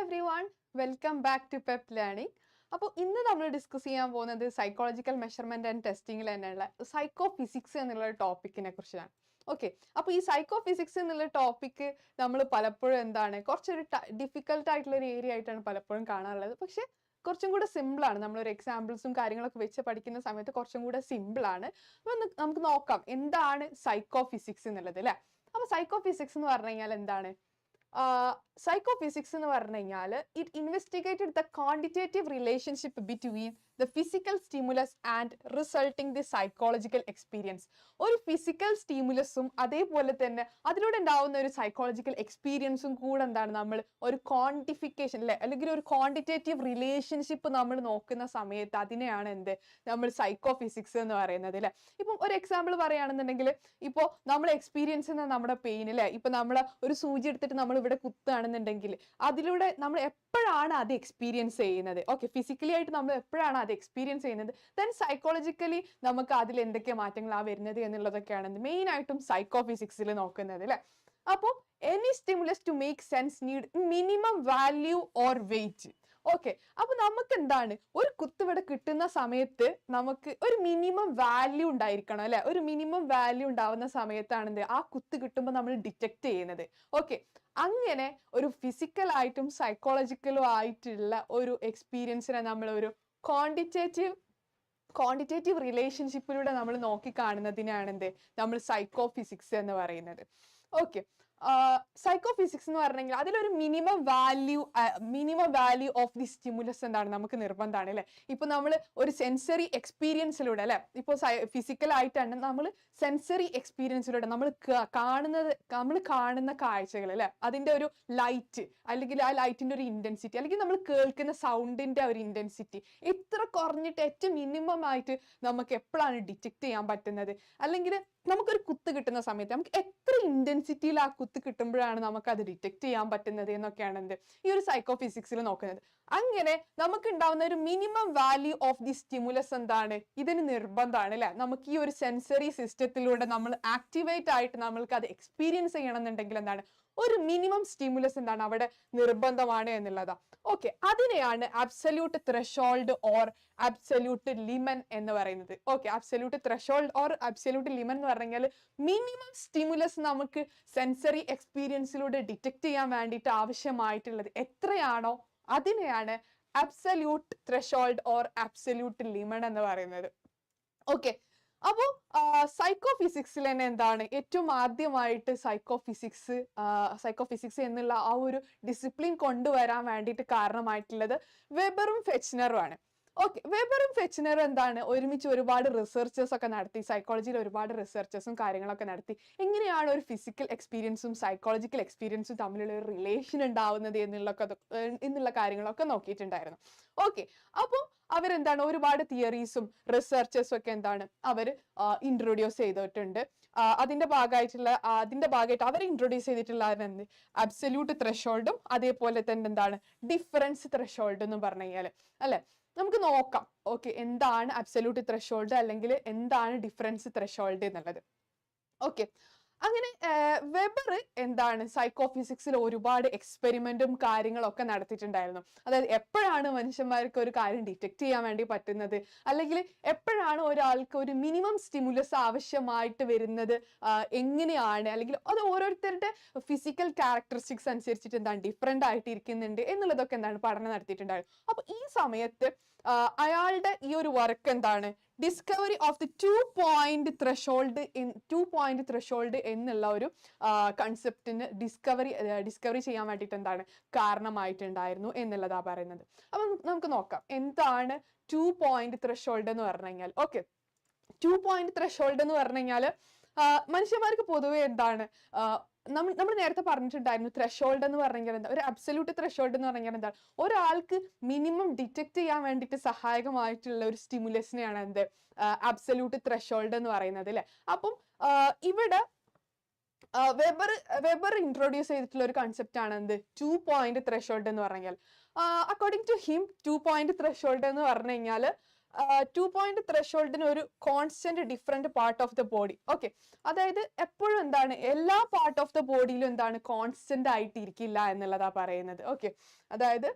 everyone, welcome back to PEP Learning. അപ്പോൾ ഇന്ന് നമ്മൾ ഡിസ്കസ് ചെയ്യാൻ പോകുന്നത് സൈക്കോളജിക്കൽ മെഷർമെന്റ് ആൻഡ് ടെസ്റ്റിംഗിൽ തന്നെയുള്ള സൈക്കോ ഫിസിക്സ് എന്നുള്ള ടോപ്പിക്കിനെ കുറിച്ചാണ്. ഓക്കെ, അപ്പോൾ ഈ സൈക്കോ ഫിസിക്സ് എന്നുള്ള ടോപ്പിക്ക് നമ്മൾ പലപ്പോഴും കുറച്ചൊരു ഡിഫിക്കൽട്ട് ആയിട്ടുള്ള ഒരു ഏരിയ ആയിട്ടാണ് പലപ്പോഴും കാണാറുള്ളത്. പക്ഷെ കുറച്ചും കൂടെ സിമ്പിളാണ്. നമ്മളൊരു എക്സാമ്പിൾസും കാര്യങ്ങളൊക്കെ വെച്ച് പഠിക്കുന്ന സമയത്ത് കുറച്ചും കൂടെ സിമ്പിളാണ്. അപ്പോൾ നമുക്ക് നോക്കാം എന്താണ് സൈക്കോ ഫിസിക്സ് എന്നുള്ളത് അല്ലേ. അപ്പോൾ സൈക്കോ ഫിസിക്സ് എന്ന് പറഞ്ഞു കഴിഞ്ഞാൽ എന്താണ്? Psychophysics എന്ന് പറഞ്ഞു കഴിഞ്ഞാൽ it investigated the quantitative relationship between the physical stimulus and resulting the psychological experience. ഒരു ഫിസിക്കൽ സ്റ്റിമുലസും അതേപോലെ തന്നെ അതിലൂടെ ഉണ്ടാവുന്ന ഒരു സൈക്കോളജിക്കൽ എക്സ്പീരിയൻസും കൂടെ നമ്മൾ ഒരു ക്വാണ്ടിഫിക്കേഷൻ അല്ലെ, അല്ലെങ്കിൽ ഒരു ക്വാണ്ടിറ്റേറ്റീവ് റിലേഷൻഷിപ്പ് നമ്മൾ നോക്കുന്ന സമയത്ത് അതിനെയാണ് നമ്മൾ സൈക്കോ ഫിസിക്സ് എന്ന് പറയുന്നത് അല്ലെ. ഇപ്പം ഒരു എക്സാമ്പിൾ പറയുകയാണെന്നുണ്ടെങ്കിൽ, ഇപ്പോൾ നമ്മൾ എക്സ്പീരിയൻസ് ചെയ്യുന്ന നമ്മുടെ പെയിൻ അല്ലെ, ഇപ്പൊ നമ്മൾ ഒരു സൂചി എടുത്തിട്ട് നമ്മൾ ഇവിടെ കുത്തുകയാണെന്നുണ്ടെങ്കിൽ അതിലൂടെ നമ്മൾ എപ്പോഴാണ് അത് എക്സ്പീരിയൻസ് ചെയ്യുന്നത്? ഓക്കെ, ഫിസിക്കലി ആയിട്ട് നമ്മൾ എപ്പോഴാണ് അത് എക്സ്പീരിയൻസ് ചെയ്യുന്നത്? ദെൻ സൈക്കോളജിക്കലി നമുക്ക് അതിൽ എന്തൊക്കെ മാറ്റങ്ങളാണ് വരുന്നത് എന്നുള്ളതൊക്കെയാണ് മെയിൻ ആയിട്ടും സൈക്കോ ഫിസിക്സിൽ നോക്കുന്നത് അല്ലെ. അപ്പോൾ any stimulus to make sense need minimum value or weight. Okay, അപ്പൊ നമുക്ക് ഒരു കുത്തിവിടെ കിട്ടുന്ന സമയത്ത് നമുക്ക് ഒരു മിനിമം വാല്യൂ ഉണ്ടായിരിക്കണം അല്ലെ. ഒരു മിനിമം വാല്യൂ ഉണ്ടാവുന്ന സമയത്താണ് ആ കുത്ത് കിട്ടുമ്പോൾ നമ്മൾ ഡിറ്റക്ട് ചെയ്യുന്നത്. ഓക്കെ, അങ്ങനെ ഒരു ഫിസിക്കൽ ആയിട്ടും സൈക്കോളജിക്കലും ആയിട്ടുള്ള ഒരു എക്സ്പീരിയൻസിനെ നമ്മൾ ഒരു ക്വാണ്ടിറ്റേറ്റീവ് റിലേഷൻഷിപ്പിലൂടെ നമ്മൾ നോക്കി കാണുന്നതിനാണ് നമ്മൾ സൈക്കോ ഫിസിക്സ് എന്ന് പറയുന്നത്. ഓക്കെ, സൈക്കോ ഫിസിക്സ് എന്ന് പറഞ്ഞെങ്കിൽ അതിലൊരു minimum value of the stimulus നമുക്ക് നിർബന്ധമാണ് അല്ലെ. ഇപ്പൊ നമ്മൾ ഒരു സെൻസറി എക്സ്പീരിയൻസിലൂടെ അല്ലെ, ഇപ്പോൾ ഫിസിക്കൽ ആയിട്ടാണ് നമ്മൾ സെൻസറി എക്സ്പീരിയൻസിലൂടെ നമ്മൾ കാണുന്ന കാഴ്ചകൾ അല്ലെ, അതിന്റെ ഒരു ലൈറ്റ് അല്ലെങ്കിൽ ആ ലൈറ്റിന്റെ ഒരു ഇന്റൻസിറ്റി അല്ലെങ്കിൽ നമ്മൾ കേൾക്കുന്ന സൗണ്ടിന്റെ ഒരു ഇന്റൻസിറ്റി എത്ര കുറഞ്ഞിട്ട് ഏറ്റവും മിനിമം ആയിട്ട് നമുക്ക് എപ്പോഴാണ് ഡിറ്റക്ട് ചെയ്യാൻ പറ്റുന്നത്, അല്ലെങ്കിൽ നമുക്കൊരു കുത്ത് കിട്ടുന്ന സമയത്ത് നമുക്ക് എത്ര ഇന്റൻസിറ്റിയിൽ ആ കുത്ത് കിട്ടുമ്പോഴാണ് നമുക്ക് അത് ഡിറ്റക്ട് ചെയ്യാൻ പറ്റുന്നത് എന്നൊക്കെയാണ് ഈ ഒരു സൈക്കോ ഫിസിക്സിൽ നോക്കുന്നത്. അങ്ങനെ നമുക്ക് ഉണ്ടാവുന്ന ഒരു minimum value of the stimulus ഇതിന് നിർബന്ധമാണ് അല്ലെ. നമുക്ക് ഈ ഒരു സെൻസറി സിസ്റ്റത്തിലൂടെ നമ്മൾ ആക്ടിവേറ്റ് ആയിട്ട് നമ്മൾക്ക് അത് എക്സ്പീരിയൻസ് ചെയ്യണമെന്നുണ്ടെങ്കിൽ ഒരു മിനിമം സ്റ്റിമുലസ് അവിടെ നിർബന്ധമാണ് എന്നുള്ളതാ. ഓക്കെ, അതിനെയാണ് അബ്സല്യൂട്ട് ത്രെഷോൾഡ് ഓർ അബ്സല്യൂട്ട് ലിമൻ എന്ന് പറയുന്നത്. Okay, absolute threshold or absolute ലിമൻ എന്ന് പറഞ്ഞാൽ മിനിമം സ്റ്റിമുലസ് നമുക്ക് സെൻസറി എക്സ്പീരിയൻസിലൂടെ ഡിറ്റക്ട് ചെയ്യാൻ വേണ്ടിയിട്ട് ആവശ്യമായിട്ടുള്ളത് എത്രയാണോ അതിനെയാണ് അബ്സല്യൂട്ട് ത്രെഷോൾഡ് ഓർ അബ്സല്യൂട്ട് ലിമൻ എന്ന് പറയുന്നത്. ഓക്കെ, അപ്പോ സൈക്കോ ഫിസിക്സിൽ തന്നെ ഏറ്റവും ആദ്യമായിട്ട് സൈക്കോ ഫിസിക്സ് എന്നുള്ള ആ ഒരു ഡിസിപ്ലിൻ കൊണ്ടുവരാൻ വേണ്ടിയിട്ട് കാരണമായിട്ടുള്ളത് വെബറും ഫെച്ച്നറും ആണ്. ഓക്കെ, വെബറും ഫെച്ച്നറും ഒരുമിച്ച് ഒരുപാട് റിസർച്ചേഴ്സ് ഒക്കെ നടത്തി, സൈക്കോളജിയിൽ ഒരുപാട് റിസർച്ചേഴ്സും കാര്യങ്ങളൊക്കെ നടത്തി എങ്ങനെയാണ് ഒരു ഫിസിക്കൽ എക്സ്പീരിയൻസും സൈക്കോളജിക്കൽ എക്സ്പീരിയൻസും തമ്മിലുള്ള ഒരു റിലേഷൻ ഉണ്ടാവുന്നത് എന്നുള്ള കാര്യങ്ങളൊക്കെ നോക്കിയിട്ടുണ്ടായിരുന്നു. ഓക്കെ, അപ്പോൾ ഒരുപാട് തിയറീസും റിസർച്ചേഴ്സും ഒക്കെ അവർ ഇൻട്രൊഡ്യൂസ് ചെയ്തിട്ടുണ്ട്. അതിന്റെ ഭാഗമായിട്ട് അവർ ഇൻട്രൊഡ്യൂസ് ചെയ്തിട്ടുള്ള അബ്സല്യൂട്ട് ത്രെഷോൾഡും അതേപോലെ തന്നെ ഡിഫറൻസ് ത്രെഷോൾഡ് എന്ന് പറഞ്ഞു കഴിഞ്ഞാൽ അല്ലെ. നമുക്ക് നോക്കാം ഓക്കെ, എന്താണ് അബ്സല്യൂട്ട് ത്രെഷോൾഡ് അല്ലെങ്കിൽ എന്താണ് ഡിഫറൻസ് ത്രെഷോൾഡ് എന്നുള്ളത്. ഓക്കെ, അങ്ങനെ വെബർ സൈക്കോ ഫിസിക്സിൽ ഒരുപാട് എക്സ്പെരിമെന്റും കാര്യങ്ങളൊക്കെ നടത്തിയിട്ടുണ്ടായിരുന്നു. അതായത് എപ്പോഴാണ് മനുഷ്യന്മാർക്ക് ഒരു കാര്യം ഡിറ്റക്ട് ചെയ്യാൻ വേണ്ടി പറ്റുന്നത്, അല്ലെങ്കിൽ എപ്പോഴാണ് ഒരാൾക്ക് ഒരു മിനിമം സ്റ്റിമുലസ് ആവശ്യമായിട്ട് വരുന്നത്, എങ്ങനെയാണ്, അല്ലെങ്കിൽ അത് ഓരോരുത്തരുടെ ഫിസിക്കൽ ക്യാരക്ടറിസ്റ്റിക്സ് അനുസരിച്ചിട്ട് ഡിഫറെന്റ് ആയിട്ട് ഇരിക്കുന്നുണ്ട് എന്നുള്ളതൊക്കെ പഠനം നടത്തിയിട്ടുണ്ടായിരുന്നു. അപ്പൊ ഈ സമയത്ത് അയാളുടെ ഈ ഒരു work discovery of the 2-point threshold എന്നുള്ള ഒരു കൺസെപ്റ്റിന് ഡിസ്കവറി ചെയ്യാൻ വേണ്ടിയിട്ട് കാരണമായിട്ടുണ്ടായിരുന്നു എന്നുള്ളതാ പറയുന്നത്. അപ്പൊ നമുക്ക് നോക്കാം എന്താണ് 2-point ത്രെഷോൾഡ് എന്ന് പറഞ്ഞു കഴിഞ്ഞാൽ. ഓക്കെ, 2-point ത്രെഷോൾഡ് എന്ന് പറഞ്ഞു കഴിഞ്ഞാൽ മനുഷ്യന്മാർക്ക് പൊതുവെ നമ്മൾ നേരത്തെ പറഞ്ഞിട്ടുണ്ടായിരുന്നു, ത്രെഷോൾഡ് എന്ന് പറഞ്ഞാൽ ഒരു അബ്സല്യൂട്ട് ത്രെഷോൾഡ് എന്ന് പറഞ്ഞാൽ ഒരാൾക്ക് മിനിമം ഡിറ്റക്ട് ചെയ്യാൻ വേണ്ടിയിട്ട് സഹായകമായിട്ടുള്ള ഒരു സ്റ്റിമുലസിനെയാണ് അബ്സല്യൂട്ട് ത്രെഷോൾഡ് എന്ന് പറയുന്നത് അല്ലെ. അപ്പം ഇവിടെ വെബർ ഇൻട്രൊഡ്യൂസ് ചെയ്തിട്ടുള്ള ഒരു കൺസെപ്റ്റ് ആണ് 2-point ത്രെഷോൾഡ് എന്ന് പറഞ്ഞാൽ. According to him 2-point threshold എന്ന് പറഞ്ഞു കഴിഞ്ഞാൽ 2-point ത്രെഷോൾഡിന് ഒരു constant different part of the body. Okay, അതായത് എപ്പോഴും എന്താണ് എല്ലാ പാർട്ട് ഓഫ് ദ ബോഡിയിലും എന്താണ് കോൺസ്റ്റന്റ് ആയിട്ട് ഇരിക്കില്ല എന്നുള്ളതാ പറയുന്നത്. ഓക്കെ, അതായത്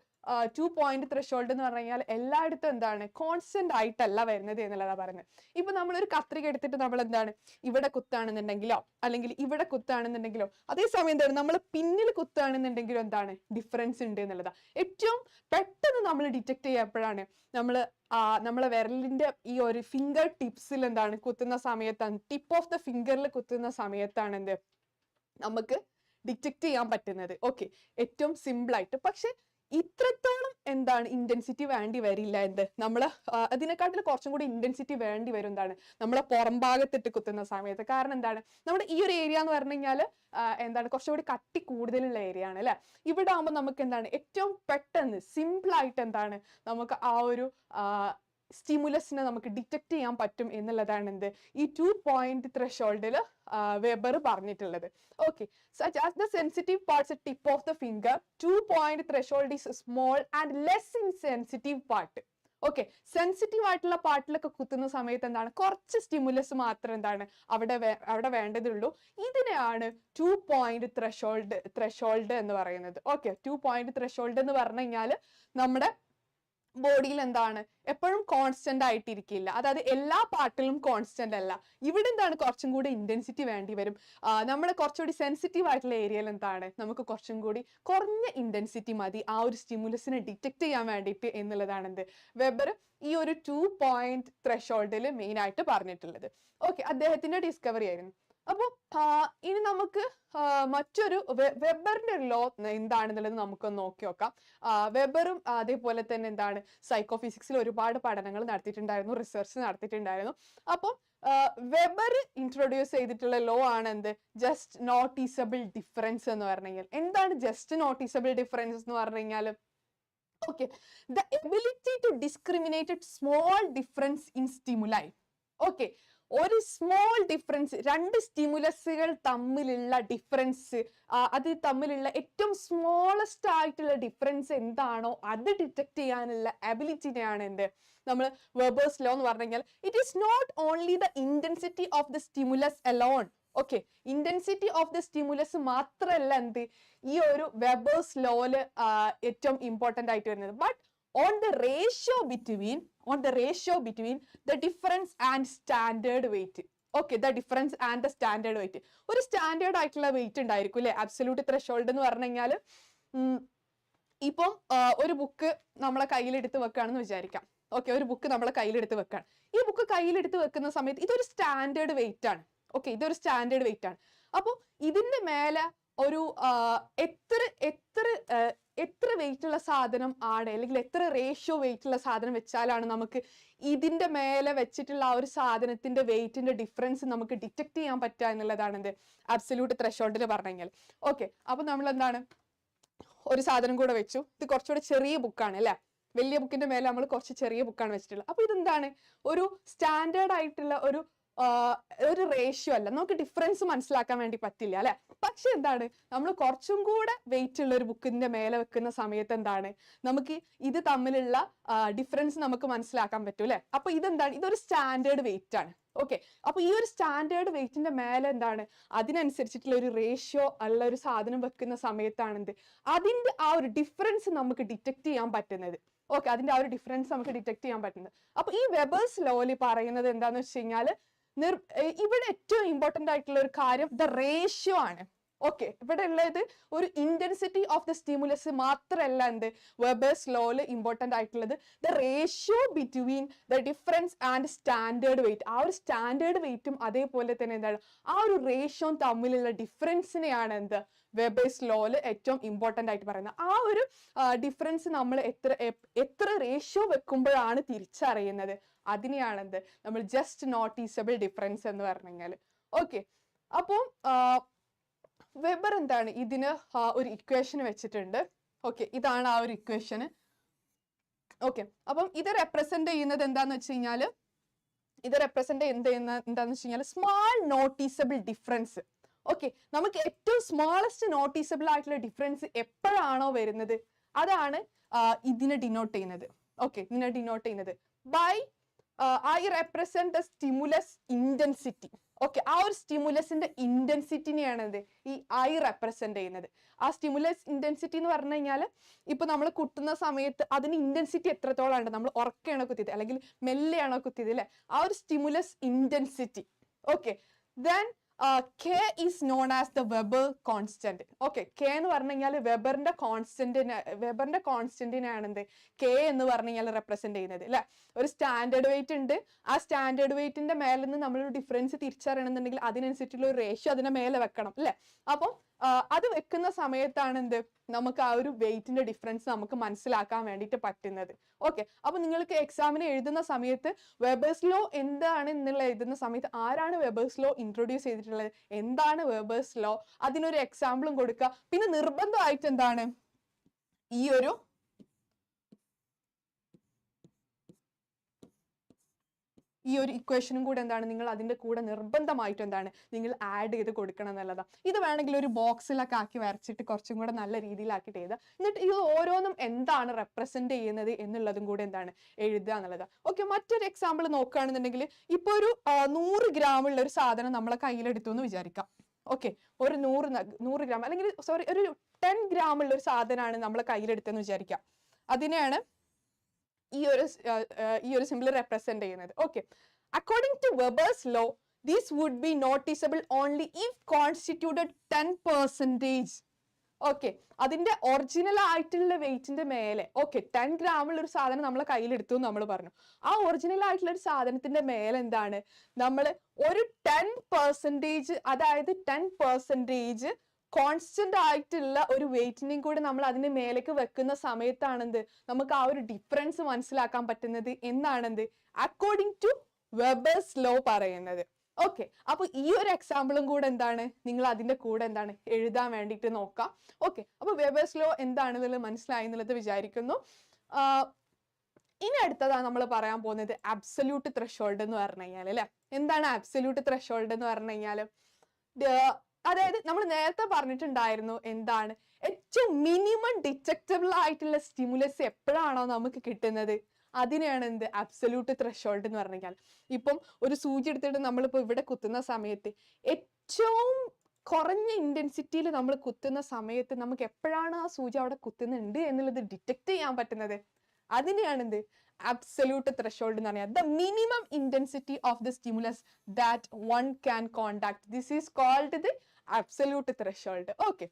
2-point ത്രെഷോൾഡ് എന്ന് പറഞ്ഞു കഴിഞ്ഞാൽ എല്ലായിടത്തും എന്താണ് കോൺസ്റ്റന്റ് ആയിട്ടല്ല വരുന്നത് എന്നുള്ളതാ പറയുന്നത്. ഇപ്പൊ നമ്മളൊരു കത്രിക എടുത്തിട്ട് നമ്മൾ എന്താണ് ഇവിടെ കുത്താണെന്നുണ്ടെങ്കിലോ അല്ലെങ്കിൽ ഇവിടെ കുത്താണെന്നുണ്ടെങ്കിലോ അതേസമയം എന്താണ് നമ്മൾ പിന്നിൽ കുത്താണെന്നുണ്ടെങ്കിലോ എന്താണ് ഡിഫറൻസ് ഉണ്ട് എന്നുള്ളതാ. ഏറ്റവും പെട്ടെന്ന് നമ്മൾ ഡിറ്റക്ട് ചെയ്യപ്പോഴാണ് നമ്മളെ വിരലിന്റെ ഈ ഒരു ഫിംഗർ ടിപ്സിൽ എന്താണ് കുത്തുന്ന സമയത്താണ്, ടിപ്പ് ഓഫ് ദ ഫിംഗറിൽ കുത്തുന്ന സമയത്താണ് എന്ത് നമുക്ക് ഡിറ്റക്ട് ചെയ്യാൻ പറ്റുന്നത്. ഓക്കെ, ഏറ്റവും സിമ്പിൾ ആയിട്ട്. പക്ഷെ ഇത്രത്തോളം എന്താണ് ഇന്റൻസിറ്റി വേണ്ടി വരില്ല. നമ്മള് അതിനെക്കാട്ടിൽ കുറച്ചും കൂടി ഇന്റൻസിറ്റി വേണ്ടി വരും എന്താണ് നമ്മളെ പുറം ഭാഗത്തിട്ട് കുത്തുന്ന സമയത്ത്. കാരണം എന്താണ് നമ്മുടെ ഈ ഒരു ഏരിയ എന്ന് പറഞ്ഞു കഴിഞ്ഞാൽ എന്താണ് കുറച്ചുകൂടി കട്ടി കൂടുതലുള്ള ഏരിയ ആണ് അല്ലെ. ഇവിടെ ആകുമ്പോൾ നമുക്ക് എന്താണ് ഏറ്റവും പെട്ടെന്ന് സിമ്പിൾ ആയിട്ട് എന്താണ് നമുക്ക് ആ ഒരു സ്റ്റിമുലസിനെ നമുക്ക് ഡിറ്റക്ട് ചെയ്യാൻ പറ്റും എന്നുള്ളതാണ് ഈ 2-point ത്രെഷോൾഡിൽ വെബർ പറഞ്ഞിട്ടുള്ളത്. Okay, such as the sensitive parts at tip of the finger, 2-point threshold is small and less insensitive part. Okay, sensitive ആയിട്ടുള്ള പാർട്ടിലൊക്കെ കുത്തുന്ന സമയത്ത് എന്താണ് കുറച്ച് സ്റ്റിമുലസ് മാത്രം എന്താണ് അവിടെ വേണ്ടതുള്ളൂ. ഇതിനെയാണ് 2-point ത്രെഷോൾഡ് എന്ന് പറയുന്നത്. ഓക്കെ, 2-point ത്രെഷോൾഡ് എന്ന് പറഞ്ഞു കഴിഞ്ഞാൽ നമ്മുടെ ബോഡിയിൽ എന്താണ് എപ്പോഴും കോൺസ്റ്റന്റ് ആയിട്ടിരിക്കില്ല. അതായത് എല്ലാ പാർട്ടിലും കോൺസ്റ്റന്റ് അല്ല. ഇവിടെ എന്താണ് കുറച്ചും കൂടി ഇന്റൻസിറ്റി വേണ്ടി വരും. നമ്മുടെ കുറച്ചുകൂടി സെൻസിറ്റീവ് ആയിട്ടുള്ള ഏരിയയിൽ എന്താണ് നമുക്ക് കുറച്ചും കൂടി കുറഞ്ഞ ഇന്റൻസിറ്റി മതി ആ ഒരു സ്റ്റിമുലസിനെ ഡിറ്റക്ട് ചെയ്യാൻ വേണ്ടിയിട്ട് എന്നുള്ളതാണ് വെബർ ഈ ഒരു 2-point ത്രെഷോൾഡിൽ മെയിൻ ആയിട്ട് പറഞ്ഞിട്ടുള്ളത്. ഓക്കെ, അദ്ദേഹത്തിന്റെ ഡിസ്കവറി ആയിരുന്നു. അപ്പൊ ഇനി നമുക്ക് മറ്റൊരു വെബറിന്റെ ഒരു ലോ എന്താണെന്നുള്ളത് നമുക്കൊന്ന് നോക്കി നോക്കാം. വെബറും അതേപോലെ തന്നെ എന്താണ് സൈക്കോ ഫിസിക്സിൽ ഒരുപാട് പഠനങ്ങൾ നടത്തിയിട്ടുണ്ടായിരുന്നു, റിസർച്ച് നടത്തിയിട്ടുണ്ടായിരുന്നു. അപ്പം വെബർ ഇൻട്രൊഡ്യൂസ് ചെയ്തിട്ടുള്ള ലോ ആണ് ജസ്റ്റ് നോട്ടീസബിൾ ഡിഫറൻസ് എന്ന് പറഞ്ഞു കഴിഞ്ഞാൽ. എന്താണ് ജസ്റ്റ് നോട്ടീസബിൾ ഡിഫറൻസ് എന്ന് പറഞ്ഞു കഴിഞ്ഞാൽ? Okay, the ability to discriminate small difference in stimuli. Okay, ഒരു സ്മോൾ ഡിഫറൻസ്, രണ്ട് സ്റ്റിമുലസുകൾ തമ്മിലുള്ള ഡിഫറൻസ്, അത് തമ്മിലുള്ള ഏറ്റവും സ്മോളസ്റ്റ് ആയിട്ടുള്ള ഡിഫറൻസ് എന്താണോ അത് ഡിറ്റക്ട് ചെയ്യാനുള്ള എബിലിറ്റിനെയാണ് നമ്മൾ വെബേഴ്സ് ലോ എന്ന് പറഞ്ഞു കഴിഞ്ഞാൽ. It is not only the intensity of the stimulus alone. Okay, intensity of the stimulus മാത്രമല്ല ഈ ഒരു വെബേഴ്സ് ലോയില് ഏറ്റവും ഇമ്പോർട്ടന്റ് ആയിട്ട് വരുന്നത്, but on the ratio between the difference and standard weight. Okay, the difference and the standard weight. ഒരു standard ആയിട്ടുള്ള wait ഉണ്ടായിരിക്കും അല്ലെ. അബ്സല്യൂട്ട് ത്രെഷോൾഡ് എന്ന് പറഞ്ഞു കഴിഞ്ഞാൽ ഇപ്പം ഒരു ബുക്ക് നമ്മളെ കയ്യിലെടുത്ത് വെക്കുകയാണെന്ന് വിചാരിക്കാം. ഓക്കെ, ഒരു ബുക്ക് നമ്മളെ കയ്യിലെടുത്ത് വെക്കുകയാണ്. ഈ ബുക്ക് കയ്യിലെടുത്ത് വെക്കുന്ന സമയത്ത് ഇതൊരു സ്റ്റാൻഡേർഡ് വെയിറ്റ് ആണ്. ഓക്കെ, ഇതൊരു സ്റ്റാൻഡേർഡ് വെയിറ്റ് ആണ്. അപ്പോൾ ഇതിന്റെ മേലെ ഒരു എത്ര വെയിറ്റ് ഉള്ള സാധനം ആണ് അല്ലെങ്കിൽ എത്ര റേഷ്യോ വെയിറ്റ് ഉള്ള സാധനം വെച്ചാലാണ് നമുക്ക് ഇതിന്റെ മേലെ വെച്ചിട്ടുള്ള ആ ഒരു സാധനത്തിന്റെ വെയിറ്റിന്റെ ഡിഫറൻസ് നമുക്ക് ഡിറ്റക്ട് ചെയ്യാൻ പറ്റുക എന്നുള്ളതാണ് അബ്സല്യൂട്ട് ത്രെഷോൾഡിൽ പറഞ്ഞു കഴിഞ്ഞാൽ. ഓക്കെ, അപ്പൊ നമ്മൾ എന്താണ് ഒരു സാധനം കൂടെ വെച്ചു. ഇത് കുറച്ചുകൂടെ ചെറിയ ബുക്കാണ് അല്ലെ. വലിയ ബുക്കിന്റെ മേലെ നമ്മൾ കുറച്ച് ചെറിയ ബുക്കാണ് വെച്ചിട്ടുള്ളത്. അപ്പൊ ഇതെന്താണ് ഒരു സ്റ്റാൻഡേർഡ് ആയിട്ടുള്ള ഒരു റേഷ്യോ അല്ല, നമുക്ക് ഡിഫറൻസ് മനസ്സിലാക്കാൻ വേണ്ടി പറ്റില്ല അല്ലെ. പക്ഷെ എന്താണ് നമ്മൾ കുറച്ചും കൂടെ വെയിറ്റ് ഉള്ള ഒരു ബുക്കിന്റെ മേലെ വെക്കുന്ന സമയത്ത് എന്താണ് നമുക്ക് ഇത് തമ്മിലുള്ള ഡിഫറൻസ് നമുക്ക് മനസ്സിലാക്കാൻ പറ്റും അല്ലെ. അപ്പൊ ഇതെന്താണ് ഇതൊരു സ്റ്റാൻഡേർഡ് വെയിറ്റ് ആണ്. ഓക്കെ, അപ്പൊ ഈ ഒരു സ്റ്റാൻഡേർഡ് വെയിറ്റിന്റെ മേലെ എന്താണ് അതിനനുസരിച്ചിട്ടുള്ള ഒരു റേഷ്യോ ഉള്ള ഒരു സാധനം വെക്കുന്ന സമയത്താണ് അതിന്റെ ആ ഒരു ഡിഫറൻസ് നമുക്ക് ഡിറ്റക്ട് ചെയ്യാൻ പറ്റുന്നത്. ഓക്കെ, അതിന്റെ ആ ഒരു ഡിഫറൻസ് നമുക്ക് ഡിറ്റക്ട് ചെയ്യാൻ പറ്റുന്നത്. അപ്പൊ ഈ വെബേഴ്സ് ലോയിൽ പറയുന്നത് എന്താന്ന് വെച്ച് കഴിഞ്ഞാല് ഇവിടെ ഏറ്റവും ഇമ്പോർട്ടന്റ് ആയിട്ടുള്ള ഒരു കാര്യം ദ റേഷ്യോ ആണ്. ഓക്കെ, ഇവിടെ ഉള്ളത് ഒരു ഇന്റൻസിറ്റി ഓഫ് ദ സ്റ്റിമുലസ് മാത്രമല്ല വെബേഴ്സ് ലോയില് ഇമ്പോർട്ടന്റ് ആയിട്ടുള്ളത് the ratio between the difference and standard weight. ആ ഒരു സ്റ്റാൻഡേർഡ് വെയിറ്റും അതേപോലെ തന്നെ എന്താണ് ആ ഒരു റേഷ്യോ തമ്മിലുള്ള ഡിഫറൻസിനെയാണ് വെബേഴ്സ് ലോയില് ഏറ്റവും ഇമ്പോർട്ടന്റ് ആയിട്ട് പറയുന്നത്. ആ ഒരു ഡിഫറൻസ് നമ്മൾ എത്ര റേഷ്യോ വെക്കുമ്പോഴാണ് തിരിച്ചറിയുന്നത്, അതിനെയാണ് നമ്മൾ ജസ്റ്റ് നോട്ടീസബിൾ ഡിഫറൻസ് എന്ന് പറഞ്ഞു കഴിഞ്ഞാൽ. ഓക്കെ, അപ്പം വെബർ എന്താണ് ഇതിന് ഒരു ഇക്വേഷൻ വെച്ചിട്ടുണ്ട്. ഓക്കെ, ഇതാണ് ആ ഒരു ഇക്വേഷന്. ഓക്കെ, അപ്പം ഇത് റെപ്രസെന്റ് ചെയ്യുന്നത് എന്താന്ന് വെച്ച് കഴിഞ്ഞാൽ എന്താന്ന് വെച്ച് കഴിഞ്ഞാൽ സ്മാൾ നോട്ടീസബിൾ ഡിഫറൻസ്. ഓക്കെ, നമുക്ക് ഏറ്റവും സ്മോളസ്റ്റ് നോട്ടീസബിൾ ആയിട്ടുള്ള ഡിഫറൻസ് എപ്പോഴാണോ വരുന്നത് അതാണ് ഇതിനെ ഡിനോട്ട് ചെയ്യുന്നത്. ഓക്കെ, ഇതിനെ ഡിനോട്ട് ചെയ്യുന്നത് by I represent the stimulus intensity. Okay, ആ ഒരു സ്റ്റിമുലസിന്റെ ഇന്റൻസിറ്റിനെയാണ് എന്ത് ഈ ഐ റെപ്രസെന്റ് ചെയ്യുന്നത്. ആ സ്റ്റിമുലസ് ഇന്റൻസിറ്റി എന്ന് പറഞ്ഞു കഴിഞ്ഞാൽ ഇപ്പൊ നമ്മൾ കുത്തുന്ന സമയത്ത് അതിന് ഇന്റൻസിറ്റി എത്രത്തോളം ഉണ്ട്, നമ്മൾ ഉറക്കെയാണോ കുത്തിയത് അല്ലെങ്കിൽ മെല്ലെയാണോ കുത്തിയത് അല്ലെ, ആ ഒരു stimulus intensity. Okay, then K is known as the Weber constant. Okay, K എന്ന് പറഞ്ഞു കഴിഞ്ഞാൽ വെബറിന്റെ കോൺസ്റ്റന്റിനാണ് എന്ത് K എന്ന് പറഞ്ഞു കഴിഞ്ഞാൽ റെപ്രസെന്റ് ചെയ്യുന്നത് അല്ലെ. ഒരു സ്റ്റാൻഡേർഡ് വെയിറ്റ് ഉണ്ട്, ആ സ്റ്റാൻഡേർഡ് വെയിറ്റിന്റെ മേലെ നിന്ന് നമ്മൾ ഡിഫറൻസ് തിരിച്ചറിയണമെന്നുണ്ടെങ്കിൽ അതിനനുസരിച്ചുള്ള ഒരു റേഷ്യോ അതിന്റെ മേലെ വെക്കണം അല്ലെ. അപ്പം അത് വെക്കുന്ന സമയത്താണ് എന്ത് നമുക്ക് ആ ഒരു വെയിറ്റിന്റെ ഡിഫറൻസ് നമുക്ക് മനസ്സിലാക്കാൻ വേണ്ടിയിട്ട് പറ്റുന്നത്. ഓക്കെ, അപ്പൊ നിങ്ങൾക്ക് എക്സാമിന് എഴുതുന്ന സമയത്ത് വെബേഴ്സ് ലോ എന്താണ് എന്നുള്ള എഴുതുന്ന സമയത്ത് ആരാണ് വെബേഴ്സ് ലോ ഇൻട്രൊഡ്യൂസ് ചെയ്തിട്ടുള്ളത്, എന്താണ് വെബേഴ്സ് ലോ, അതിനൊരു എക്സാമ്പിളും കൊടുക്കുക. പിന്നെ നിർബന്ധമായിട്ട് എന്താണ് ഈ ഒരു ഇക്വേഷനും കൂടെ എന്താണ് നിങ്ങൾ അതിന്റെ കൂടെ നിർബന്ധമായിട്ടും എന്താണ് നിങ്ങൾ ആഡ് ചെയ്ത് കൊടുക്കണം എന്നുള്ളതാണ്. ഇത് വേണമെങ്കിൽ ഒരു ബോക്സിലൊക്കെ ആക്കി വരച്ചിട്ട് കുറച്ചും കൂടെ നല്ല രീതിയിലാക്കിയിട്ട് എഴുതുക. എന്നിട്ട് ഇത് ഓരോന്നും എന്താണ് റെപ്രസെന്റ് ചെയ്യുന്നത് എന്നുള്ളതും കൂടെ എന്താണ് എഴുതുക എന്നുള്ളതാണ്. ഓക്കെ, മറ്റൊരു എക്സാമ്പിൾ നോക്കുകയാണെന്നുണ്ടെങ്കിൽ ഇപ്പൊ ഒരു 100 ഗ്രാമുള്ള ഒരു സാധനം നമ്മളെ കയ്യിലെടുത്തു എന്ന് വിചാരിക്കാം. ഓക്കെ, ഒരു 100 ഗ്രാം അല്ലെങ്കിൽ സോറി ഒരു 10 ഗ്രാമുള്ള ഒരു സാധനമാണ് നമ്മളെ കയ്യിലെടുത്തെന്ന് വിചാരിക്കാം. അതിനെയാണ് ഈ ഒരു സിമ്പിൾ റെപ്രസെന്റ് ചെയ്യുന്നത്. Okay, according to Weber's law this would be noticeable only if constituted 10%. Okay, അതിന്റെ ഒറിജിനൽ ആയിട്ടുള്ള വെയിറ്റിന്റെ മേലെ, ഓക്കെ 10 ഗ്രാമുള്ള ഒരു സാധനം നമ്മളെ കയ്യിലെടുത്തു എന്ന് നമ്മൾ പറഞ്ഞു. ആ ഒറിജിനൽ ആയിട്ടുള്ള ഒരു സാധനത്തിന്റെ മേലെ എന്താണ് നമ്മൾ ഒരു 10%, അതായത് 10% കോൺസ്റ്റന്റ് ആയിട്ടുള്ള ഒരു വെയിറ്റിനെയും കൂടെ നമ്മൾ അതിന്റെ മേലേക്ക് വെക്കുന്ന സമയത്താണെന്ത് നമുക്ക് ആ ഒരു ഡിഫറൻസ് മനസ്സിലാക്കാൻ പറ്റുന്നത് എന്നാണെന്ത് അക്കോർഡിംഗ് ടു വെബേഴ്സ് ലോ പറയുന്നത്. ഓക്കെ, അപ്പൊ ഈ ഒരു എക്സാമ്പിളും കൂടെ എന്താണ് നിങ്ങൾ അതിന്റെ കൂടെ എന്താണ് എഴുതാൻ വേണ്ടിയിട്ട് നോക്കാം. ഓക്കെ, അപ്പൊ വെബേഴ്സ് ലോ എന്താണെന്നുള്ളത് മനസ്സിലായി എന്നുള്ളത് വിചാരിക്കുന്നു. ഇനി അടുത്തതാണ് നമ്മൾ പറയാൻ പോകുന്നത് അബ്സല്യൂട്ട് ത്രെഷോൾഡ് എന്ന് പറഞ്ഞു കഴിഞ്ഞാൽ അല്ലെ. എന്താണ് അബ്സല്യൂട്ട് ത്രെഷോൾഡ് എന്ന് പറഞ്ഞു കഴിഞ്ഞാൽ, അതായത് നമ്മൾ നേരത്തെ പറഞ്ഞിട്ടുണ്ടായിരുന്നു എന്താണ് ഏറ്റവും മിനിമം ഡിറ്റക്റ്റബിൾ ആയിട്ടുള്ള സ്റ്റിമുലസ് എപ്പോഴാണോ നമുക്ക് കിട്ടുന്നത് അതിനെയാണ് എന്ത് അബ്സല്യൂട്ട് ത്രെഷോൾഡ് എന്ന് പറഞ്ഞു കഴിഞ്ഞാൽ. ഇപ്പം ഒരു സൂചി എടുത്തിട്ട് നമ്മളിപ്പോ ഇവിടെ കുത്തുന്ന സമയത്ത് ഏറ്റവും കുറഞ്ഞ ഇന്റൻസിറ്റിയിൽ നമ്മൾ കുത്തുന്ന സമയത്ത് നമുക്ക് എപ്പോഴാണ് ആ സൂചി അവിടെ കുത്തുന്നുണ്ട് എന്നുള്ളത് ഡിറ്റക്ട് ചെയ്യാൻ പറ്റുന്നത് അതിനെയാണ് എന്ത് absolute threshold എന്ന് പറഞ്ഞാൽ the minimum intensity of the stimulus that one can contact. This is called the absolute threshold. Okay.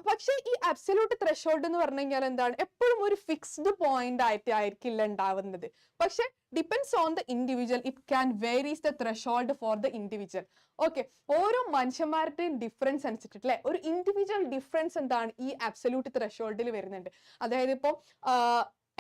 പക്ഷെ ഈ അബ്സല്യൂട്ട് ത്രെഷോൾഡ് എന്ന് പറഞ്ഞു കഴിഞ്ഞാൽ എന്താണ് എപ്പോഴും ഒരു ഫിക്സ്ഡ് പോയിന്റ് ആയിട്ടായിരിക്കില്ല ഉണ്ടാവുന്നത്. പക്ഷെ depends on the individual, it can varies the threshold for the individual. Okay, ഓരോ മനുഷ്യന്മാരുടെയും ഡിഫറൻസ് അനുസരിച്ചിട്ട് അല്ലെ ഒരു ഇൻഡിവിജ്വൽ ഡിഫറൻസ് എന്താണ് ഈ അബ്സല്യൂട്ട് ത്രെഷോൾഡിൽ വരുന്നുണ്ട്. അതായത് ഇപ്പൊ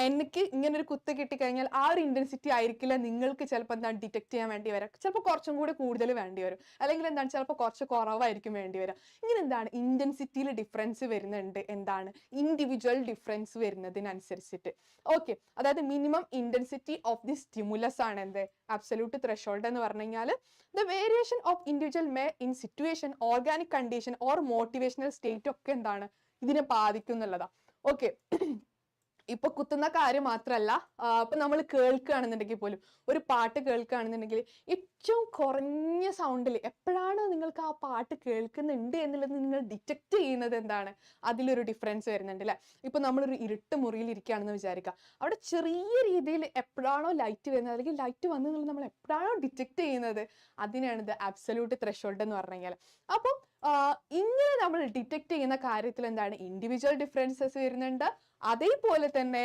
എനിക്ക് ഇങ്ങനെ ഒരു കുത്ത് കിട്ടിക്കഴിഞ്ഞാൽ ആ ഒരു ഇന്റൻസിറ്റി ആയിരിക്കില്ല നിങ്ങൾക്ക് ചിലപ്പോൾ എന്താണ് ഡിറ്റക്ട് ചെയ്യാൻ വേണ്ടി വരാം. ചിലപ്പോൾ കുറച്ചും കൂടി കൂടുതൽ വേണ്ടി വരും, അല്ലെങ്കിൽ എന്താണ് ചിലപ്പോൾ കുറച്ച് കുറവായിരിക്കും വേണ്ടി വരാം. ഇങ്ങനെ എന്താണ് ഇന്റൻസിറ്റിയിൽ ഡിഫറൻസ് വരുന്നുണ്ട്, എന്താണ് ഇൻഡിവിജ്വൽ ഡിഫറൻസ് വരുന്നതിനനുസരിച്ചിട്ട്. ഓക്കെ, അതായത് minimum intensity of the stimulus ആണ് എന്ത് അബ്സല്യൂട്ട് ത്രെഷോൾഡ് എന്ന് പറഞ്ഞു കഴിഞ്ഞാൽ. The variation of individual may in situation, organic condition or motivational state ഒക്കെ എന്താണ് ഇതിനെ ബാധിക്കും എന്നുള്ളതാ. ഓക്കെ, ഇപ്പൊ കുത്തുന്ന കാര്യം മാത്രല്ല, ഇപ്പൊ നമ്മൾ കേൾക്കുകയാണെന്നുണ്ടെങ്കിൽ പോലും ഒരു പാട്ട് കേൾക്കുകയാണെന്നുണ്ടെങ്കിൽ ഏറ്റവും കുറഞ്ഞ സൗണ്ടിൽ എപ്പോഴാണ് നിങ്ങൾക്ക് ആ പാട്ട് കേൾക്കുന്നുണ്ട് എന്നുള്ളത് നിങ്ങൾ ഡിറ്റക്ട് ചെയ്യുന്നത് എന്താണ് അതിലൊരു ഡിഫറൻസ് വരുന്നുണ്ട് അല്ലെ. ഇപ്പൊ നമ്മളൊരു ഇരുട്ട് മുറിയിൽ ഇരിക്കുകയാണെന്ന് വിചാരിക്കുക, അവിടെ ചെറിയ രീതിയിൽ എപ്പോഴാണോ ലൈറ്റ് വരുന്നത് അല്ലെങ്കിൽ ലൈറ്റ് വന്നെന്നുള്ളത് നമ്മൾ എപ്പോഴാണോ ഡിറ്റക്ട് ചെയ്യുന്നത് അതിനാണ് ഇത് അബ്സല്യൂട്ട് ത്രെഷോൾഡ് എന്ന് പറഞ്ഞു കഴിഞ്ഞാൽ. അപ്പം ഇങ്ങനെ നമ്മൾ ഡിറ്റക്ട് ചെയ്യുന്ന കാര്യത്തിൽ എന്താണ് ഇൻഡിവിജ്വൽ ഡിഫറൻസസ് വരുന്നുണ്ട്, അതേപോലെ തന്നെ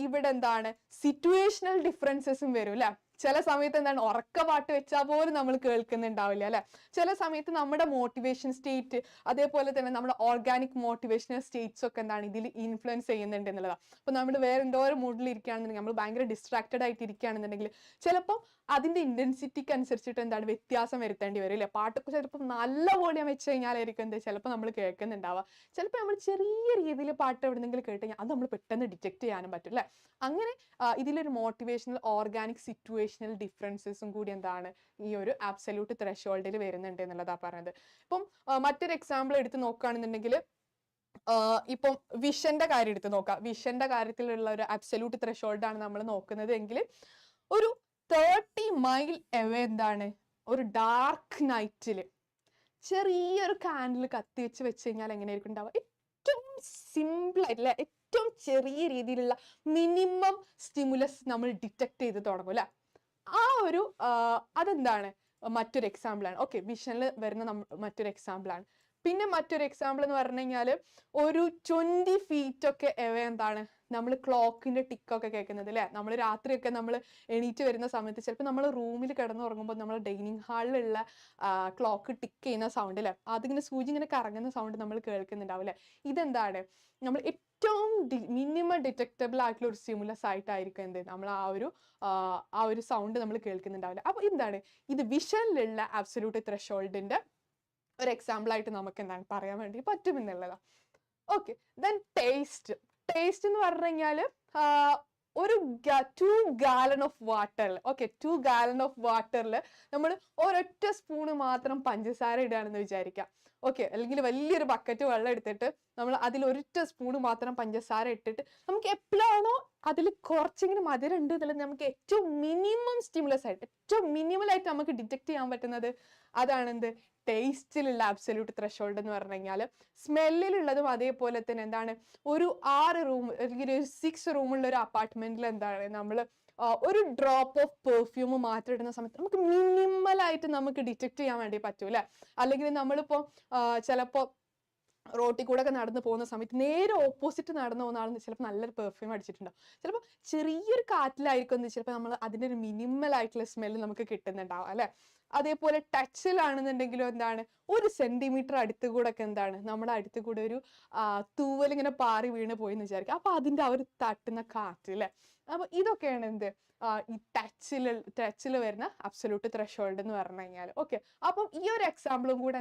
ഇവിടെ എന്താണ് സിറ്റുവേഷണൽ ഡിഫറൻസസും വരും അല്ലെ. ചില സമയത്ത് എന്താണ് ഉറക്ക പാട്ട് വെച്ചാൽ പോലും നമ്മൾ കേൾക്കുന്നുണ്ടാവില്ല അല്ലെ. ചില സമയത്ത് നമ്മുടെ മോട്ടിവേഷൻ സ്റ്റേറ്റ് അതേപോലെ തന്നെ നമ്മുടെ ഓർഗാനിക് മോട്ടിവേഷണൽ സ്റ്റേറ്റ്സ് ഒക്കെ എന്താണ് ഇതിൽ ഇൻഫ്ലുവൻസ് ചെയ്യുന്നുണ്ട് എന്നുള്ളതാണ്. അപ്പൊ നമ്മൾ വേറെ എന്തോ ഒരു മൂഡിൽ ഇരിക്കുകയാണെന്നുണ്ടെങ്കിൽ നമ്മൾ ഭയങ്കര ഡിസ്ട്രാക്റ്റഡ് ആയിട്ട് ഇരിക്കുകയാണെന്നുണ്ടെങ്കിൽ ചിലപ്പോൾ അതിന്റെ ഇന്റൻസിറ്റിക്ക് അനുസരിച്ചിട്ട് എന്താണ് വ്യത്യാസം വരുത്തേണ്ടി വരും അല്ലെ. പാട്ടൊക്കെ ചിലപ്പോൾ നല്ല വോളിയം വെച്ച് കഴിഞ്ഞാലായിരിക്കും എന്ത് ചിലപ്പോൾ നമ്മൾ കേൾക്കുന്നുണ്ടാവുക. ചിലപ്പോൾ നമ്മൾ ചെറിയ രീതിയിൽ പാട്ട് എവിടെന്നെങ്കിലും കേട്ട് കഴിഞ്ഞാൽ അത് നമ്മൾ പെട്ടെന്ന് ഡിറ്റക്ട് ചെയ്യാനും പറ്റും അല്ലെ. അങ്ങനെ ഇതിലൊരു മോട്ടിവേഷണൽ ഓർഗാനിക് സിറ്റുവേഷണൽ ഡിഫറൻസസും കൂടി എന്താണ് ഈ ഒരു അബ്സല്യൂട്ട് ത്രെഷോൾഡിൽ വരുന്നുണ്ട് എന്നുള്ളതാണ് പറയുന്നത്. ഇപ്പം മറ്റൊരു എക്സാമ്പിൾ എടുത്ത് നോക്കുകയാണെന്നുണ്ടെങ്കിൽ ഇപ്പം വിഷന്റെ കാര്യം എടുത്ത് നോക്കാം. വിഷന്റെ കാര്യത്തിലുള്ള ഒരു അബ്സല്യൂട്ട് ത്രെഷോൾഡ് ആണ് നമ്മൾ നോക്കുന്നത് എങ്കിൽ ഒരു 30 മൈൽ എവേ എന്താണ് ഒരു ഡാർക്ക് നൈറ്റിൽ ചെറിയൊരു കാൻഡിൽ കത്തി വെച്ച് കഴിഞ്ഞാൽ എങ്ങനെയായിരിക്കും ഉണ്ടാവുക? ഏറ്റവും സിമ്പിൾ ആയിട്ടില്ല, ഏറ്റവും ചെറിയ രീതിയിലുള്ള മിനിമം സ്റ്റിമുലസ് നമ്മൾ ഡിറ്റക്ട് ചെയ്ത് തുടങ്ങും അല്ലെ. ആ ഒരു അതെന്താണ് മറ്റൊരു എക്സാമ്പിൾ ആണ്. ഓക്കെ, വിഷനിൽ വരുന്ന മറ്റൊരു എക്സാമ്പിൾ ആണ്. പിന്നെ മറ്റൊരു എക്സാമ്പിൾ എന്ന് പറഞ്ഞു കഴിഞ്ഞാൽ ഒരു 20 feet ഒക്കെ എവേ എന്താണ് നമ്മൾ ക്ലോക്കിന്റെ ടിക്കൊക്കെ കേൾക്കുന്നത് അല്ലെ. നമ്മൾ രാത്രിയൊക്കെ നമ്മൾ എണീറ്റ് വരുന്ന സമയത്ത് ചിലപ്പോൾ നമ്മൾ റൂമിൽ കിടന്നുറങ്ങുമ്പോൾ നമ്മൾ ഡൈനിങ് ഹാളിലുള്ള ക്ലോക്ക് ടിക്ക് ചെയ്യുന്ന സൗണ്ട് അല്ലെ, അതിങ്ങനെ സൂചി ഇങ്ങനെ കറങ്ങുന്ന സൗണ്ട് നമ്മൾ കേൾക്കുന്നുണ്ടാവും അല്ലെ. ഇതെന്താണ് നമ്മൾ ഏറ്റവും മിനിമം ഡിറ്റക്റ്റബിൾ ആയിട്ടുള്ള ഒരു സ്റ്റിമുലസ് ആയിട്ടായിരിക്കും എന്ത് നമ്മൾ ആ ഒരു സൗണ്ട് നമ്മൾ കേൾക്കുന്നുണ്ടാവില്ല. അപ്പൊ എന്താണ് ഇത് വിഷനിലുള്ള അബ്സല്യൂട്ട് ത്രെഷോൾഡിന്റെ ഒരു എക്സാമ്പിൾ ആയിട്ട് നമുക്ക് എന്താണ് പറയാൻ വേണ്ടി പറ്റും എന്നുള്ളതാണ്. Okay, then taste. ടേസ്റ്റ് എന്ന് പറഞ്ഞു കഴിഞ്ഞാൽ ഒരു 2 gallon ഓഫ് വാട്ടറിൽ, ഓക്കെ 2 gallon ഓഫ് വാട്ടറിൽ നമ്മൾ ഒരൊറ്റ സ്പൂണ് മാത്രം പഞ്ചസാര ഇടുകയാണെന്ന് വിചാരിക്കാം. ഓക്കെ, അല്ലെങ്കിൽ വലിയൊരു ബക്കറ്റ് വെള്ളം എടുത്തിട്ട് നമ്മൾ അതിൽ ഒരൊറ്റ സ്പൂണ് മാത്രം പഞ്ചസാര ഇട്ടിട്ട് നമുക്ക് എപ്പോഴാണോ അതിൽ കുറച്ചെങ്കിലും മധുരം ഉണ്ട് എന്നുള്ളത് നമുക്ക് ഏറ്റവും മിനിമം സ്റ്റിമുലസ് ആയിട്ട്, ഏറ്റവും മിനിമൽ ആയിട്ട് നമുക്ക് ഡിറ്റക്ട് ചെയ്യാൻ പറ്റുന്നത് അതാണ് എന്ത് ടേസ്റ്റിലുള്ള അബ്സല്യൂട്ട് ത്രെഷോൾഡ് എന്ന് പറഞ്ഞു കഴിഞ്ഞാൽ. സ്മെല്ലിലുള്ളതും അതേപോലെ തന്നെ എന്താണ് ഒരു 6 റൂം അല്ലെങ്കിൽ ഒരു 6 റൂമുള്ള ഒരു അപ്പാർട്ട്മെന്റിൽ എന്താണ് നമ്മൾ ഒരു ഡ്രോപ്പ് ഓഫ് പെർഫ്യൂം മാത്രം ഇടുന്ന സമയത്ത് നമുക്ക് മിനിമലായിട്ട് നമുക്ക് ഡിറ്റക്ട് ചെയ്യാൻ വേണ്ടി പറ്റൂല. അല്ലെങ്കിൽ നമ്മളിപ്പോ ചിലപ്പോ റോട്ടിൽ കൂടെ ഒക്കെ നടന്നു പോകുന്ന സമയത്ത് നേരെ ഓപ്പോസിറ്റ് നടന്നു പോകുന്ന ആളെന്ന് ചിലപ്പോൾ നല്ലൊരു പെർഫ്യൂം അടിച്ചിട്ടുണ്ടാവും. ചിലപ്പോൾ ചെറിയൊരു കാറ്റിലായിരിക്കും ചിലപ്പോൾ നമ്മൾ അതിൻ്റെ ഒരു മിനിമൽ ആയിട്ടുള്ള സ്മെല്ല് നമുക്ക് കിട്ടുന്നുണ്ടാവും അല്ലെ. അതേപോലെ ടച്ചിലാണെന്നുണ്ടെങ്കിലും എന്താണ് ഒരു സെന്റിമീറ്റർ അടുത്ത് കൂടെ ഒക്കെ എന്താണ് നമ്മുടെ അടുത്ത് കൂടെ ഒരു തൂവൽ ഇങ്ങനെ പാറി വീണ് പോയി എന്ന് വിചാരിക്കുക. അപ്പൊ അതിന്റെ ആ ഒരു തട്ടുന്ന കാറ്റ് അല്ലെ. അപ്പൊ ഇതൊക്കെയാണ് എന്ത് ഈ ടച്ചിൽ വരുന്ന അബ്സല്യൂട്ട് ത്രെഷോൾഡ് എന്ന് പറഞ്ഞു കഴിഞ്ഞാൽ. ഓക്കെ, അപ്പം ഈ ഒരു എക്സാമ്പിളും കൂടെ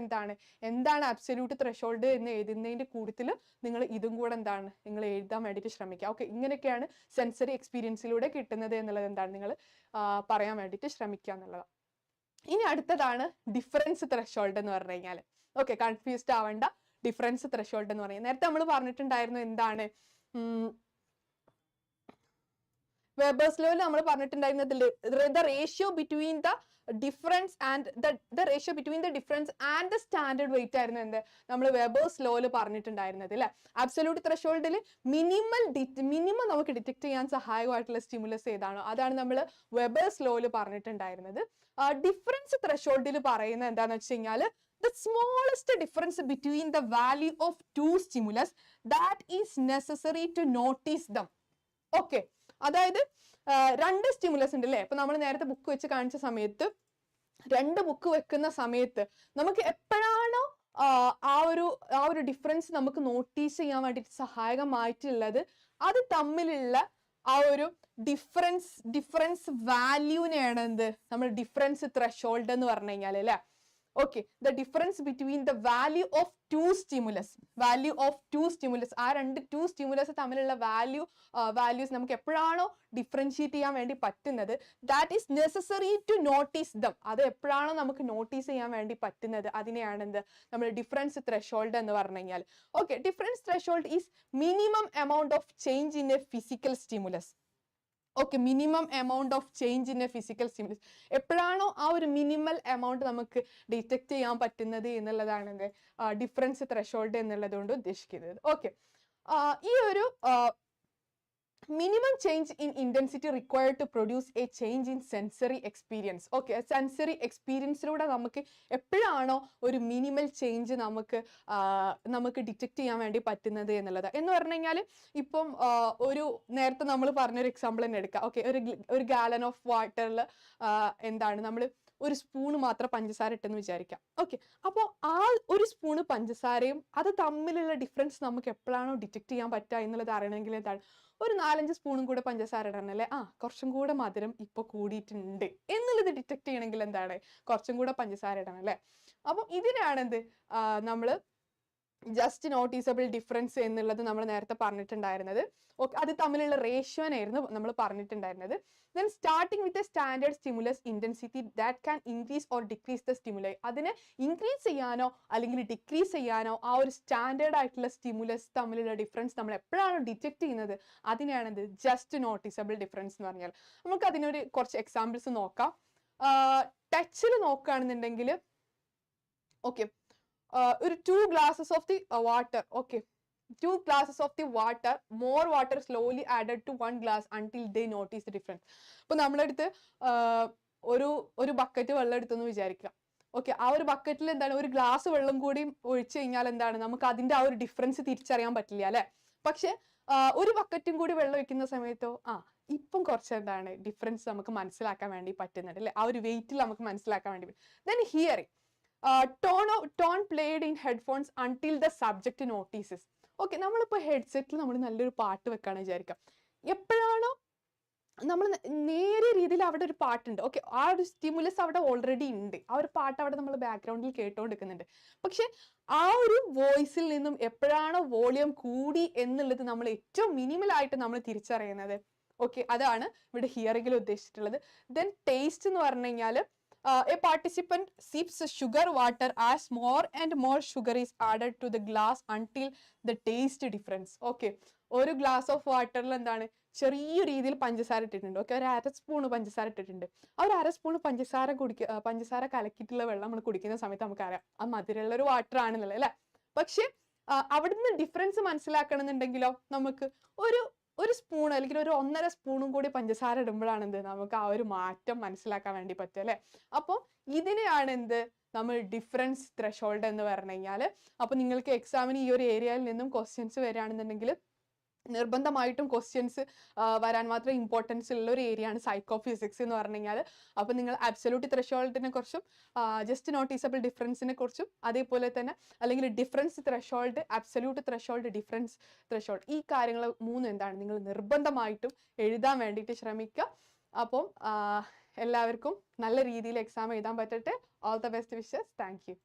എന്താണ് അബ്സല്യൂട്ട് ത്രെഷോൾഡ് എന്ന് എഴുതുന്നതിന്റെ കൂട്ടത്തിൽ നിങ്ങൾ ഇതും കൂടെ എന്താണ് നിങ്ങൾ എഴുതാൻ വേണ്ടിയിട്ട് ശ്രമിക്കുക. ഓക്കെ, ഇങ്ങനെയൊക്കെയാണ് സെൻസറി എക്സ്പീരിയൻസിലൂടെ കിട്ടുന്നത് എന്നുള്ളത് എന്താണ് നിങ്ങൾ പറയാൻ വേണ്ടിയിട്ട് ശ്രമിക്കുക എന്നുള്ളതാണ്. ഇനി അടുത്തതാണ് ഡിഫറൻസ് ത്രെഷോൾഡ് എന്ന് പറഞ്ഞു കഴിഞ്ഞാൽ. ഓക്കെ, കൺഫ്യൂസ്ഡ് ആവേണ്ട. ഡിഫറൻസ് ത്രെഷോൾഡ് എന്ന് പറയുന്നത് നേരത്തെ നമ്മൾ പറഞ്ഞിട്ടുണ്ടായിരുന്നു എന്താണ് വെബേഴ്സ് ലോയിൽ നമ്മൾ പറഞ്ഞിട്ടുണ്ടായിരുന്നത് the ratio between the difference and the ratio between the difference and the standard weight ആയിരുന്നു എന്ത് നമ്മൾ വെബേഴ്സ് ലോയിൽ പറഞ്ഞിട്ടുണ്ടായിരുന്നത് അല്ലെ. അബ്സല്യൂട്ട് ത്രെഷോൾഡിൽ മിനിമം നമുക്ക് ഡിറ്റക്ട് ചെയ്യാൻ സഹായകമായിട്ടുള്ള സ്റ്റിമുലസ് ഏതാണോ അതാണ് നമ്മൾ വെബേഴ്സ് ലോയിൽ പറഞ്ഞിട്ടുണ്ടായിരുന്നത്. ഡിഫറൻസ് ത്രെഷോൾഡിൽ പറയുന്നത് എന്താണെന്ന് വെച്ച് കഴിഞ്ഞാൽ the smallest difference between the value of two stimulus that is necessary to notice them. Okay, അതായത് 2 സ്റ്റിമുലസ് ഉണ്ട് അല്ലേ. ഇപ്പൊ നമ്മൾ നേരത്തെ ബുക്ക് വെച്ച് കാണിച്ച സമയത്ത് 2 ബുക്ക് വെക്കുന്ന സമയത്ത് നമുക്ക് എപ്പോഴാണോ ആ ഒരു ഡിഫറൻസ് നമുക്ക് നോട്ടീസ് ചെയ്യാൻ വേണ്ടിയിട്ട് സഹായകമായിട്ടുള്ളത് അത് തമ്മിലുള്ള ആ ഒരു ഡിഫറൻസ് വാല്യൂനെയാണ് എന്ത് നമ്മൾ ഡിഫറൻസ് ത്രെഷോൾഡ് എന്ന് പറഞ്ഞു കഴിഞ്ഞാൽ അല്ലെ. Okay, the difference between the value of 2 stimulus ആ 2 സ്റ്റിമുലസ് തമ്മിലുള്ള വാല്യൂസ് നമുക്ക് എപ്പോഴാണോ ഡിഫറൻഷിയേറ്റ് ചെയ്യാൻ വേണ്ടി പറ്റുന്നത് that is necessary to notice them, അത് എപ്പോഴാണോ നമുക്ക് നോട്ടീസ് ചെയ്യാൻ വേണ്ടി പറ്റുന്നത് അതിനെയാണ് എന്ത് നമ്മൾ ഡിഫറൻസ് ത്രെഷോൾഡ് എന്ന് പറഞ്ഞു കഴിഞ്ഞാൽ. Okay, difference threshold is minimum amount of change in A physical stimulus. Okay, minimum amount of change in A physical stimulus എപ്പോഴാണോ ആ ഒരു മിനിമൽ എമൗണ്ട് നമുക്ക് ഡിറ്റക്ട് ചെയ്യാൻ പറ്റുന്നത് എന്നുള്ളതാണ് എന്ത് ഡിഫറൻസ് ത്രെഷോൾഡ് എന്നുള്ളത് കൊണ്ട് ഉദ്ദേശിക്കുന്നത്. ഓക്കെ, ഈ ഒരു minimum change in intensity required to produce a change in sensory experience. Okay, സെൻസറി എക്സ്പീരിയൻസിലൂടെ നമുക്ക് എപ്പോഴാണോ ഒരു മിനിമൽ ചേഞ്ച് നമുക്ക് ഡിറ്റക്ട് ചെയ്യാൻ വേണ്ടി പറ്റുന്നത് എന്നുള്ളത് എന്ന് പറഞ്ഞു കഴിഞ്ഞാൽ ഇപ്പം ഒരു നേരത്തെ നമ്മൾ പറഞ്ഞൊരു എക്സാമ്പിൾ തന്നെ എടുക്കാം. ഓക്കെ, ഒരു ഗാലൻ ഓഫ് വാട്ടറിൽ എന്താണ് നമ്മൾ ഒരു സ്പൂണ് മാത്രം പഞ്ചസാര ഇട്ടെന്ന് വിചാരിക്കാം. ഓക്കെ, അപ്പോൾ ആ ഒരു സ്പൂണ് പഞ്ചസാരയും അത് തമ്മിലുള്ള ഡിഫറൻസ് നമുക്ക് എപ്പോഴാണോ ഡിറ്റക്ട് ചെയ്യാൻ പറ്റുക എന്നുള്ളത് അറിയണമെങ്കിൽ എന്താണ് ഒരു 4-5 സ്പൂണും കൂടെ പഞ്ചസാര ഇടണം അല്ലേ. കുറച്ചും കൂടെ മധുരം ഇപ്പൊ കൂടിയിട്ടുണ്ട് എന്നുള്ളത് ഡിറ്റക്ട് ചെയ്യണമെങ്കിൽ എന്താണ് കുറച്ചും കൂടെ പഞ്ചസാര ഇടണം അല്ലേ. അപ്പം ഇതിനാണ് എന്ത് നമ്മള് ജസ്റ്റ് നോട്ടീസബിൾ ഡിഫറൻസ് എന്നുള്ളത് നമ്മൾ നേരത്തെ പറഞ്ഞിട്ടുണ്ടായിരുന്നത്. ഓക്കെ, അത് തമ്മിലുള്ള റേഷ്യോനായിരുന്നു നമ്മൾ പറഞ്ഞിട്ടുണ്ടായിരുന്നത്. Then starting with a standard stimulus intensity that can increase or decrease the stimuli. അതിനെ ഇൻക്രീസ് ചെയ്യാനോ അല്ലെങ്കിൽ ഡിക്രീസ് ചെയ്യാനോ ആ ഒരു സ്റ്റാൻഡേർഡ് ആയിട്ടുള്ള സ്റ്റിമുലസ് തമ്മിലുള്ള ഡിഫറൻസ് നമ്മൾ എപ്പോഴാണ് ഡിറ്റക്ട് ചെയ്യുന്നത്, അതിനെയാണത് ജസ്റ്റ് നോട്ടീസബിൾ ഡിഫറൻസ് എന്ന് പറഞ്ഞാൽ. നമുക്ക് അതിനൊരു കുറച്ച് എക്സാമ്പിൾസ് നോക്കാം. ടച്ചിൽ നോക്കുകയാണെന്നുണ്ടെങ്കിൽ ഓക്കെ, ഒരു 2 glasses of the water. Okay, 2 glasses of the water, more water slowly added to 1 glass until they notice the difference. ഇപ്പൊ നമ്മളെടുത്ത് ഒരു ബക്കറ്റ് വെള്ളം എടുത്തെന്ന് വിചാരിക്കുക. ഓക്കെ, ആ ഒരു ബക്കറ്റിൽ എന്താണ്, ഒരു ഗ്ലാസ് വെള്ളം കൂടി ഒഴിച്ചു കഴിഞ്ഞാൽ എന്താണ്, നമുക്ക് അതിന്റെ ആ ഒരു ഡിഫറൻസ് തിരിച്ചറിയാൻ പറ്റില്ല അല്ലെ. പക്ഷെ ഒരു ബക്കറ്റും കൂടി വെള്ളം ഒഴിക്കുന്ന സമയത്തോ ഇപ്പം കുറച്ച് എന്താണ് ഡിഫറൻസ് നമുക്ക് മനസ്സിലാക്കാൻ വേണ്ടി പറ്റുന്നുണ്ട് അല്ലെ, ആ ഒരു വെയിറ്റിൽ നമുക്ക് മനസ്സിലാക്കാൻ വേണ്ടി പറ്റും. Then hearing, tone played in headphones until the subject notices. Okay, നമ്മളിപ്പോൾ ഹെഡ്സെറ്റിൽ നമ്മൾ നല്ലൊരു പാട്ട് വെക്കാണ് വിചാരിക്കാം. എപ്പോഴാണോ നമ്മൾ നേരിയ രീതിയിൽ അവിടെ ഒരു പാട്ടുണ്ട്, ഓക്കെ, ആ ഒരു സ്റ്റിമുലസ് അവിടെ ഓൾറെഡി ഉണ്ട്, ആ ഒരു പാട്ട് അവിടെ നമ്മൾ ബാക്ക്ഗ്രൗണ്ടിൽ കേട്ടോണ്ടിരിക്കുന്നുണ്ട്. പക്ഷെ ആ ഒരു വോയിസിൽ നിന്നും എപ്പോഴാണോ വോളിയം കൂടി എന്നുള്ളത് നമ്മൾ ഏറ്റവും മിനിമൽ ആയിട്ട് നമ്മൾ തിരിച്ചറിയുന്നത്. ഓക്കെ, അതാണ് ഇവിടെ ഹിയറിംഗിൽ ഉദ്ദേശിച്ചിട്ടുള്ളത്. ദെൻ ടേസ്റ്റ് എന്ന് പറഞ്ഞു കഴിഞ്ഞാൽ a participant sips sugar water as more and more sugar is added to the glass until the taste difference. Okay, ഒരു ഗ്ലാസ് ഓഫ് വാട്ടറിൽ എന്താണ് ചെറിയ രീതിയിൽ പഞ്ചസാര ഇട്ടിട്ടുണ്ട്. ഓക്കെ, ഒരു 1/2 സ്പൂൺ പഞ്ചസാര ഇട്ടിട്ടുണ്ട്. ആ ഒരു 1/2 സ്പൂൺ പഞ്ചസാര കലക്കിയിട്ടുള്ള വെള്ളം നമ്മൾ കുടിക്കുന്ന സമയത്ത് നമുക്കറിയാം ആ മധുരമുള്ള ഒരു വാട്ടർ ആണെന്നുള്ളത് അല്ലെ. പക്ഷെ അവിടുന്ന് ഡിഫറൻസ് മനസ്സിലാക്കണമെന്നുണ്ടെങ്കിലോ നമുക്ക് ഒരു സ്പൂൺ അല്ലെങ്കിൽ ഒരു 1.5 സ്പൂണും കൂടി പഞ്ചസാര ഇടുമ്പോഴാണ് എന്ത് നമുക്ക് ആ ഒരു മാറ്റം മനസ്സിലാക്കാൻ വേണ്ടി പറ്റും അല്ലെ. അപ്പോൾ ഇതിനെയാണ് എന്ത് നമ്മൾ ഡിഫറൻസ് ത്രെഷോൾഡ് എന്ന് പറഞ്ഞു കഴിഞ്ഞാൽ. അപ്പൊ നിങ്ങൾക്ക് എക്സാമിന് ഈ ഒരു ഏരിയയിൽ നിന്നും ക്വസ്റ്റ്യൻസ് വരികയാണെന്നുണ്ടെങ്കിൽ നിർബന്ധമായിട്ടും ക്വസ്റ്റ്യൻസ് വരാൻ മാത്രം ഇമ്പോർട്ടൻസ് ഉള്ള ഒരു ഏരിയ ആണ് സൈക്കോഫിസിക്സ് എന്ന് പറഞ്ഞു കഴിഞ്ഞാൽ. അപ്പൊ നിങ്ങൾ അബ്സല്യൂട്ട് ത്രെഷോൾഡിനെ കുറിച്ചും ജസ്റ്റ് നോട്ടീസബിൾ ഡിഫറൻസിനെ കുറിച്ചും അതേപോലെ തന്നെ അല്ലെങ്കിൽ difference threshold, absolute threshold, difference threshold, ഈ കാര്യങ്ങൾ 3 എന്താണ് നിങ്ങൾ നിർബന്ധമായിട്ടും എഴുതാൻ വേണ്ടിയിട്ട് ശ്രമിക്കുക. അപ്പം എല്ലാവർക്കും നല്ല രീതിയിൽ എക്സാം എഴുതാൻ പറ്റട്ടെ. All the best wishes. Thank U.